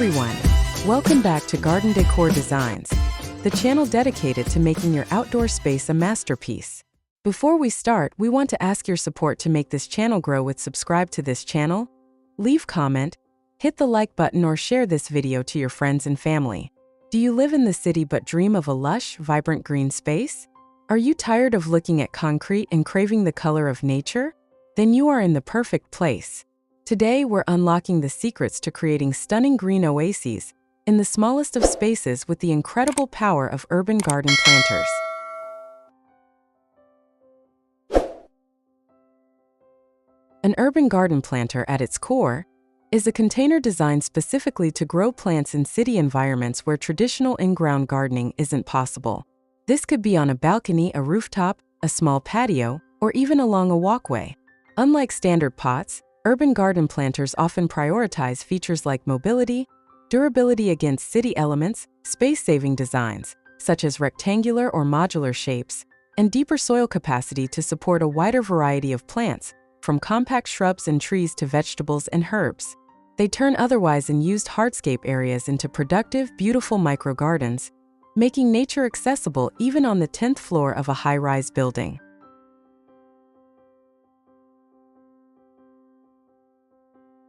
everyone! Welcome back to Garden Decor Designs, the channel dedicated to making your outdoor space a masterpiece. Before we start, we want to ask your support to make this channel grow with subscribe to this channel, leave comment, hit the like button or share this video to your friends and family. Do you live in the city but dream of a lush, vibrant green space? Are you tired of looking at concrete and craving the color of nature? Then you are in the perfect place. Today, we're unlocking the secrets to creating stunning green oases in the smallest of spaces with the incredible power of urban garden planters. An urban garden planter, at its core, is a container designed specifically to grow plants in city environments where traditional in-ground gardening isn't possible. This could be on a balcony, a rooftop, a small patio, or even along a walkway. Unlike standard pots, urban garden planters often prioritize features like mobility, durability against city elements, space-saving designs, such as rectangular or modular shapes, and deeper soil capacity to support a wider variety of plants, from compact shrubs and trees to vegetables and herbs. They turn otherwise unused hardscape areas into productive, beautiful microgardens, making nature accessible even on the 10th floor of a high-rise building.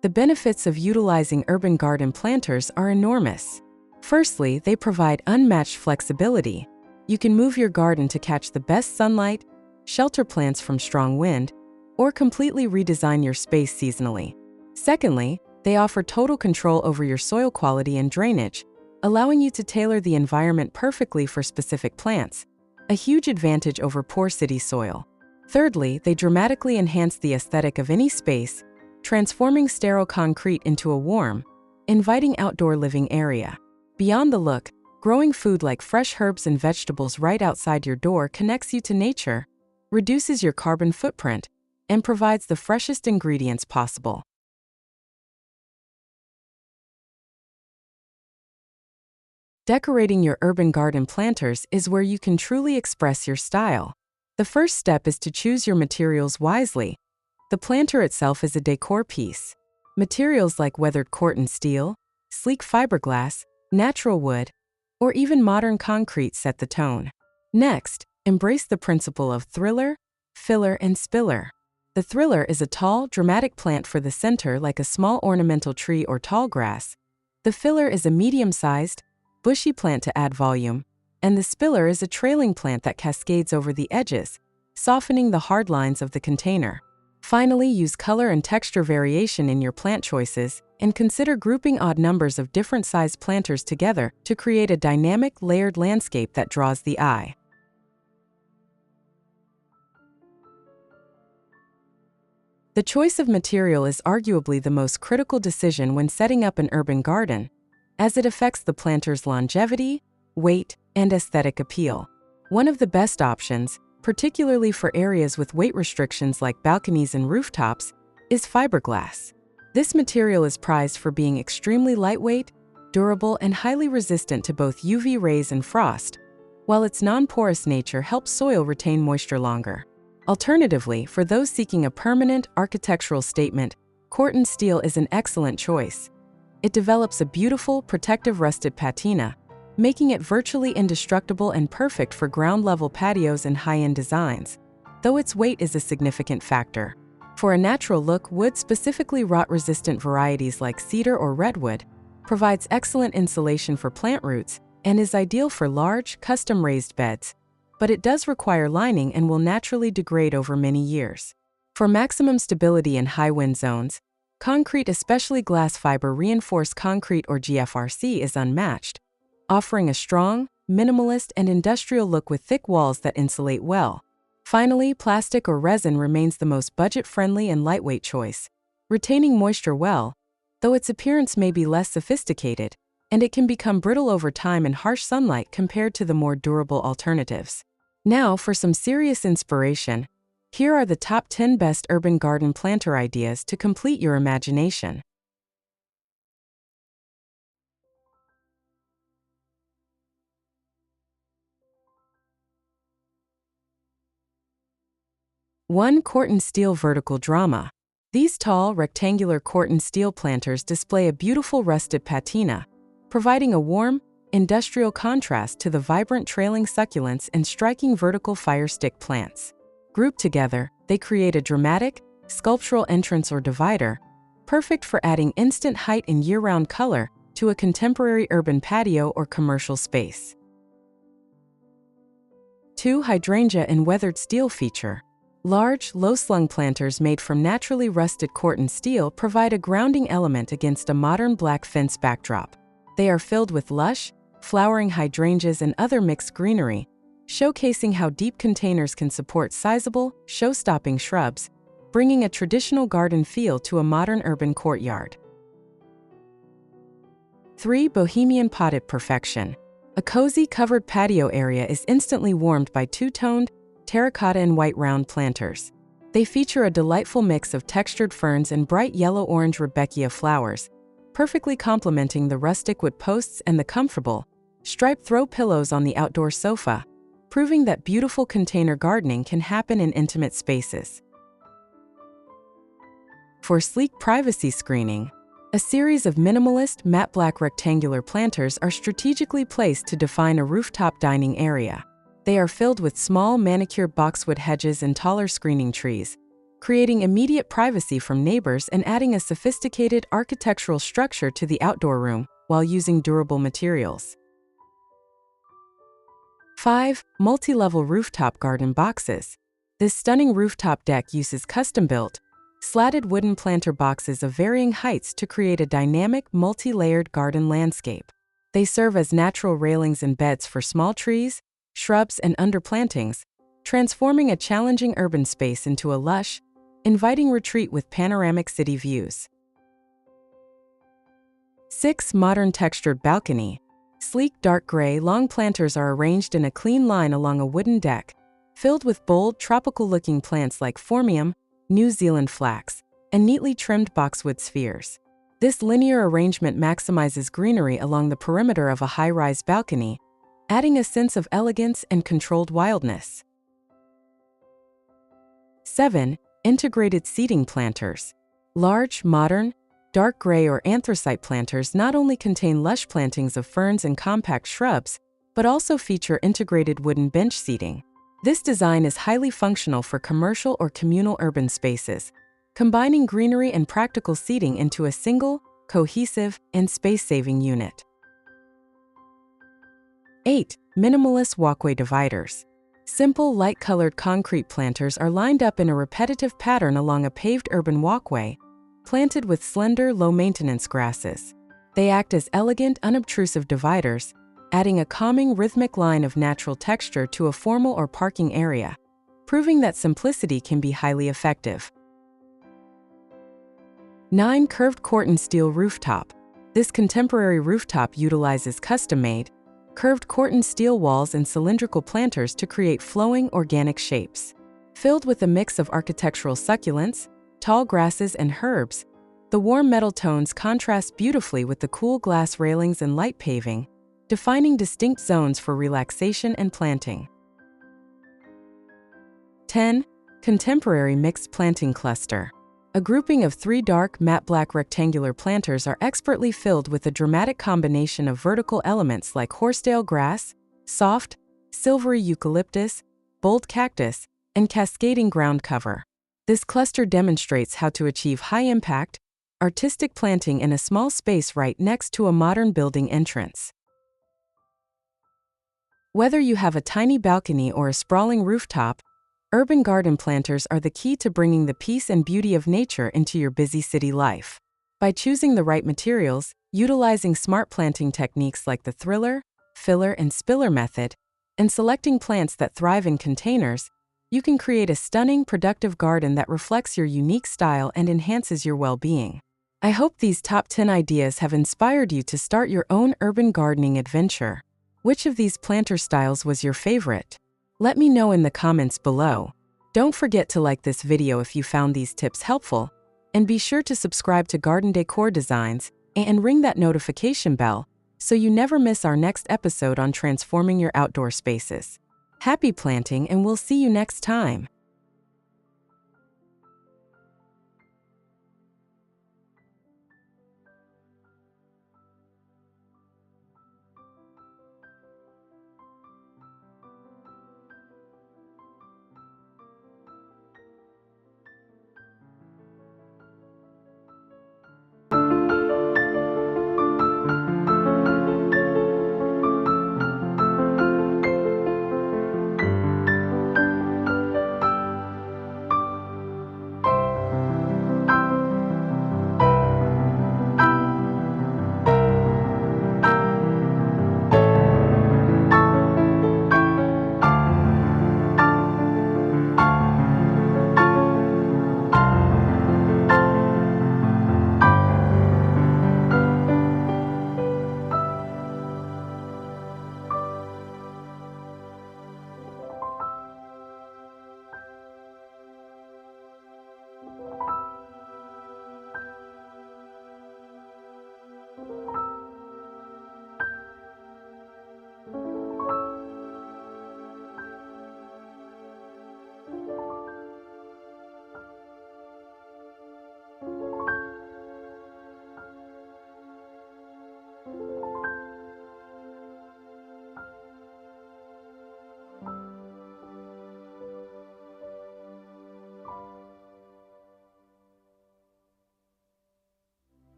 The benefits of utilizing urban garden planters are enormous. Firstly, they provide unmatched flexibility. You can move your garden to catch the best sunlight, shelter plants from strong wind, or completely redesign your space seasonally. Secondly, they offer total control over your soil quality and drainage, allowing you to tailor the environment perfectly for specific plants, a huge advantage over poor city soil. Thirdly, they dramatically enhance the aesthetic of any space, transforming sterile concrete into a warm, inviting outdoor living area. Beyond the look, growing food like fresh herbs and vegetables right outside your door connects you to nature, reduces your carbon footprint, and provides the freshest ingredients possible. Decorating your urban garden planters is where you can truly express your style. The first step is to choose your materials wisely. The planter itself is a decor piece. Materials like weathered corten steel, sleek fiberglass, natural wood, or even modern concrete set the tone. Next, embrace the principle of thriller, filler, and spiller. The thriller is a tall, dramatic plant for the center like a small ornamental tree or tall grass. The filler is a medium-sized, bushy plant to add volume, and the spiller is a trailing plant that cascades over the edges, softening the hard lines of the container. Finally, use color and texture variation in your plant choices, and consider grouping odd numbers of different sized planters together to create a dynamic, layered landscape that draws the eye. The choice of material is arguably the most critical decision when setting up an urban garden, as it affects the planter's longevity, weight, and aesthetic appeal. One of the best options, particularly for areas with weight restrictions like balconies and rooftops, is fiberglass. This material is prized for being extremely lightweight, durable, and highly resistant to both UV rays and frost, while its non-porous nature helps soil retain moisture longer. Alternatively, for those seeking a permanent architectural statement, corten steel is an excellent choice. It develops a beautiful, protective rusted patina, making it virtually indestructible and perfect for ground-level patios and high-end designs, though its weight is a significant factor. For a natural look, wood, specifically rot-resistant varieties like cedar or redwood, provides excellent insulation for plant roots and is ideal for large, custom-raised beds, but it does require lining and will naturally degrade over many years. For maximum stability in high wind zones, concrete, especially glass fiber reinforced concrete or GFRC, is unmatched, offering a strong, minimalist, and industrial look with thick walls that insulate well. Finally, plastic or resin remains the most budget-friendly and lightweight choice, retaining moisture well, though its appearance may be less sophisticated, and it can become brittle over time in harsh sunlight compared to the more durable alternatives. Now, for some serious inspiration, here are the top 10 best urban garden planter ideas to complete your imagination. One, corten steel vertical drama. These tall, rectangular corten steel planters display a beautiful rusted patina, providing a warm, industrial contrast to the vibrant trailing succulents and striking vertical fire stick plants. Grouped together, they create a dramatic, sculptural entrance or divider, perfect for adding instant height and year-round color to a contemporary urban patio or commercial space. 2. Hydrangea and weathered steel feature. Large, low-slung planters made from naturally rusted corten steel provide a grounding element against a modern black fence backdrop. They are filled with lush, flowering hydrangeas and other mixed greenery, showcasing how deep containers can support sizable, show-stopping shrubs, bringing a traditional garden feel to a modern urban courtyard. 3. Bohemian potted perfection. A cozy covered patio area is instantly warmed by two-toned, terracotta and white round planters. They feature a delightful mix of textured ferns and bright yellow-orange Rudbeckia flowers, perfectly complementing the rustic wood posts and the comfortable, striped throw pillows on the outdoor sofa, proving that beautiful container gardening can happen in intimate spaces. For sleek privacy screening, a series of minimalist matte black rectangular planters are strategically placed to define a rooftop dining area. They are filled with small manicured boxwood hedges and taller screening trees, creating immediate privacy from neighbors and adding a sophisticated architectural structure to the outdoor room while using durable materials. 5. Multi-level rooftop garden boxes. This stunning rooftop deck uses custom-built, slatted wooden planter boxes of varying heights to create a dynamic, multi-layered garden landscape. They serve as natural railings and beds for small trees, shrubs, and underplantings, transforming a challenging urban space into a lush, inviting retreat with panoramic city views. 6. Modern textured balcony. Sleek dark gray long planters are arranged in a clean line along a wooden deck, filled with bold, tropical-looking plants like phormium, New Zealand flax, and neatly trimmed boxwood spheres. This linear arrangement maximizes greenery along the perimeter of a high-rise balcony, adding a sense of elegance and controlled wildness. 7. Integrated seating planters. Large, modern, dark gray or anthracite planters not only contain lush plantings of ferns and compact shrubs, but also feature integrated wooden bench seating. This design is highly functional for commercial or communal urban spaces, combining greenery and practical seating into a single, cohesive, and space-saving unit. 8. Minimalist walkway dividers. Simple, light-colored concrete planters are lined up in a repetitive pattern along a paved urban walkway, planted with slender, low-maintenance grasses. They act as elegant, unobtrusive dividers, adding a calming, rhythmic line of natural texture to a formal or parking area, proving that simplicity can be highly effective. 9. Curved corten steel rooftop. This contemporary rooftop utilizes custom-made, curved corten steel walls and cylindrical planters to create flowing, organic shapes. Filled with a mix of architectural succulents, tall grasses, and herbs, the warm metal tones contrast beautifully with the cool glass railings and light paving, defining distinct zones for relaxation and planting. 10. Contemporary mixed planting cluster. A grouping of 3 dark, matte black rectangular planters are expertly filled with a dramatic combination of vertical elements like horsetail grass, soft, silvery eucalyptus, bold cactus, and cascading ground cover. This cluster demonstrates how to achieve high-impact, artistic planting in a small space right next to a modern building entrance. Whether you have a tiny balcony or a sprawling rooftop, urban garden planters are the key to bringing the peace and beauty of nature into your busy city life. By choosing the right materials, utilizing smart planting techniques like the thriller, filler, and spiller method, and selecting plants that thrive in containers, you can create a stunning, productive garden that reflects your unique style and enhances your well-being. I hope these top 10 ideas have inspired you to start your own urban gardening adventure. Which of these planter styles was your favorite? Let me know in the comments below. Don't forget to like this video if you found these tips helpful, and be sure to subscribe to Garden Decor Designs and ring that notification bell so you never miss our next episode on transforming your outdoor spaces. Happy planting, and we'll see you next time.